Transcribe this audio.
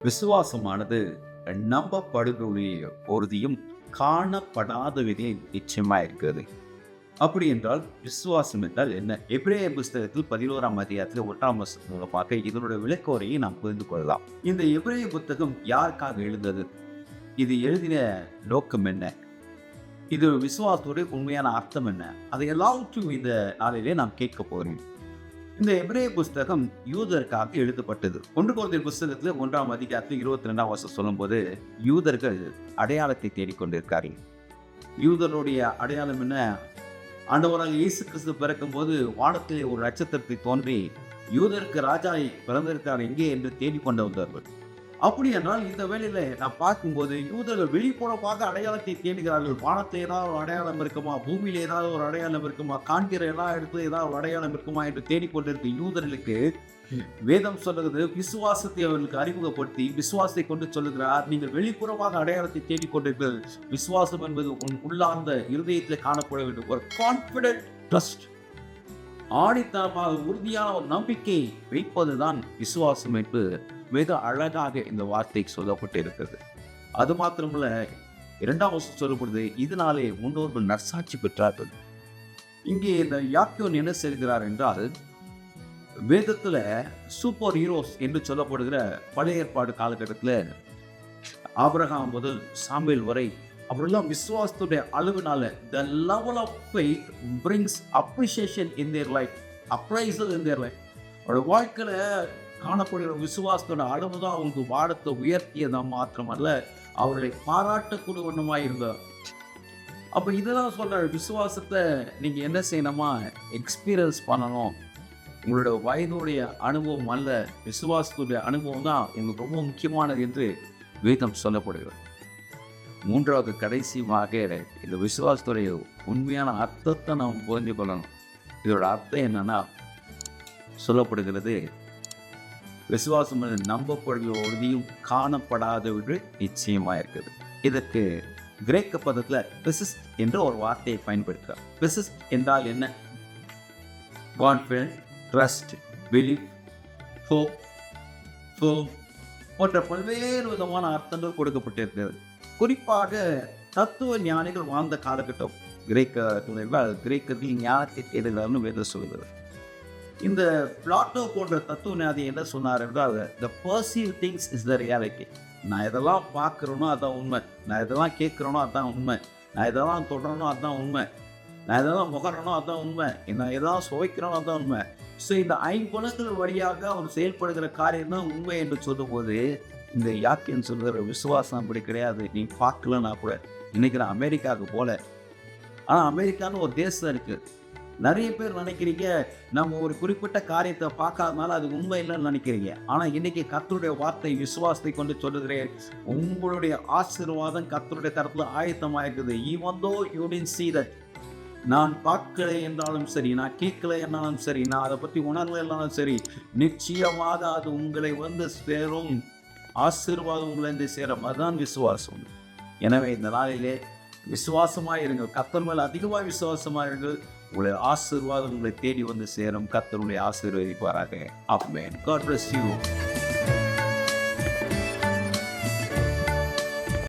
விசுவாசமானது நம்பப்படுவதைய உறுதியும் காணப்படாதவையே நிச்சயமா இருக்கிறது. அப்படி என்றால் விசுவாசம் என்றால் என்ன? எபிரேய புஸ்தகத்தில் 11ஆம் அதிகாரத்தில் 1ஆம் வசனம் மூலமாக இதனுடைய விளக்கோரையை நாம் புரிந்து கொள்ளலாம். இந்த எபிரேய புத்தகம் யாருக்காக எழுந்தது? இது எழுதின நோக்கம் என்ன? இது விசுவாசத்துடைய உண்மையான அர்த்தம் என்ன? அதை எல்லாவற்றையும் இந்த நாளிலே நாம் கேட்க போகிறோம். இந்த எபிரேய புஸ்தகம் யூதருக்காக எழுதப்பட்டது. 1 கொரிந்தியர் புஸ்தகத்தில் 1ஆம் அதிகாரத்தில் 22ஆம் வசனம் சொல்லும்போது, யூதர்கள் அடையாளத்தை தேடிக்கொண்டிருக்கார்கள். யூதருடைய அடையாளம் என்ன? ஆண்டவராக இயேசு கிறிஸ்து பிறக்கும் போது வானத்திலே ஒரு நட்சத்திரத்தை தோன்றி யூதருக்கு ராஜா பிறந்திருக்கார் எங்கே என்று தேடிக்கொண்டு வந்தார்கள். அப்படி என்றால் இந்த வேளையில நான் பார்க்கும்போது யூதர்கள் வெளிப்புறமாக அடையாளத்தை தேடுகிறார்கள். வானத்தில் ஏதாவது ஒரு அடையாளம் இருக்குமா, பூமியில ஏதாவது ஒரு அடையாளம் இருக்குமா, காண்கிற எல்லா இடத்துல ஏதாவது ஒரு அடையாளம் இருக்குமா என்று தேடிக்கொண்டிருக்க யூதர்களுக்கு வேதம் சொல்லுகிறது, விசுவாசத்தை அவர்களுக்கு அறிமுகப்படுத்தி விசுவாசத்தை கொண்டு சொல்லுகிறார், நீங்கள் வெளிப்புறமாக அடையாளத்தை தேடிக்கொண்டிருக்கிறது. விசுவாசம் என்பது உள்ளார்ந்த இருதயத்தில் காணப்பட வேண்டும். ஒரு கான்பிடென்ட் ட்ரஸ்ட், ஆணித்தரமாக உறுதியான ஒரு நம்பிக்கை வைப்பதுதான் விசுவாசம் என்று மிக அழகாக இந்த வார்த்தை சொல்லப்பட்டிருக்கிறது. அது மாத்திரமல்ல, 2ஆம் வசனம் சொல்லப்படுது, இதனாலே முன்னோர்கள் நற்சாட்சி பெற்றார்கள். இங்கே இந்த யாக்கோன் என்ன செய்கிறார் என்றால், வேதத்துல சூப்பர் ஹீரோஸ் என்று சொல்லப்படுகிற பழைய ஏற்பாடு காலகட்டத்தில் ஆபிரகாம் முதல் சாமுவேல் வரை அவரெல்லாம் விசுவாசத்துடைய அளவினால the level of faith brings appreciation in their life, appraisal in their life. அவருடைய வாழ்க்கையில காணப்படுகிற விசுவாசத்தோட அளவு தான் அவங்களுக்கு வாடத்தை உயர்த்தியதா மாத்திரமல்ல, அவர்களை பாராட்டக்கூடிய ஒன்றுமாய் இருந்தார். அப்போ இதெல்லாம் சொல்ற விசுவாசத்தை நீங்க என்ன செய்யணுமா, எக்ஸ்பீரியன்ஸ் பண்ணணும். உங்களோட வயதுடைய அனுபவம் அல்ல, விசுவாசத்துடைய அனுபவம் தான் உங்களுக்கு ரொம்ப முக்கியமானது என்று வேதம் சொல்லப்படுகிறது. 3வது கடைசியாக இந்த விசுவாசத்துடைய உண்மையான அர்த்தத்தை நாம் புரிந்து கொள்ளணும். இதோட அர்த்தம் என்னன்னா, சொல்லப்படுகிறது, விசுவாசம் நம்பப்படுகிற உறுதியும் காணப்படாதவற்று நிச்சயமா இருக்குது. இதற்கு கிரேக்க பதத்தில் பெசிஸ்ட் என்ற ஒரு வார்த்தையை பயன்படுத்துகிறார். பெசிஸ்ட் என்றால் என்ன? Confident, trust, belief, hope, firm போன்ற பல்வேறு விதமான அர்த்தங்கள் கொடுக்கப்பட்டிருக்கிறது. குறிப்பாக தத்துவ ஞானிகள் வாழ்ந்த காலகட்டம் கிரேக்கர்கள் ஞானத்தை தேடுகிறார்னு வேதம் சொல்கிறது. இந்த பிளாட்டோ போன்ற தத்துவஞானி என்ன சொன்னார் என்றால், the perceived things is the reality. நான் இதெல்லாம் பார்க்குறேனோ அதுதான் உண்மை, நான் இதெல்லாம் கேட்குறேனோ அதுதான் உண்மை, நான் இதெல்லாம் தொடரனோ அதுதான் உண்மை, நான் இதெல்லாம் முகரனோ அதுதான் உண்மை, நான் இதெல்லாம் சுவைக்கிறனோ அதுதான் உண்மை. ஸோ இந்த 5 குணங்கள் வழியாக அவர் செயல்படுகிற காரியம் தான் உண்மை என்று சொல்லும்போது, இந்த யாக்கேன் சொல்கிற விசுவாசம் அப்படி கிடையாது. நீ பார்க்கலன்னா கூட, இன்னைக்கு நான் அமெரிக்காவுக்கு போல, ஆனால் அமெரிக்கான்னு ஒரு தேசம் இருக்குது. நிறைய பேர் நினைக்கிறீங்க நம்ம ஒரு குறிப்பிட்ட காரியத்தை பார்க்காதனால அது உண்மை இல்லைன்னு நினைக்கிறீங்க. ஆனால் இன்னைக்கு கர்த்தருடைய வார்த்தை விசுவாசத்தை கொண்டு சொல்லுகிறேன், உங்களுடைய ஆசீர்வாதம் கர்த்தருடைய தரத்தில் ஆயத்தமாயிருக்குது. even though you didn't see that, நான் பார்க்கலை என்றாலும் சரி, நான் கேட்கலை என்றாலும் சரி, நான் அதை பற்றி உணர்வு என்றாலும் சரி, நிச்சயமாக அது உங்களை வந்து சேரும். ஆசீர்வாதம் உங்களை வந்து சேரும். அதுதான் விசுவாசம். எனவே இந்த நாளிலே விசுவாசமாக இருங்கள். கர்த்தர் மேல் அதிகமாக விசுவாசமாக இருங்கள். உங்களுடைய ஆசீர்வாதம் உங்களை தேடி வந்து சேரும். கர்த்தர் உங்களை ஆசீர்வதிப்பாராக. ஆமென். God bless you.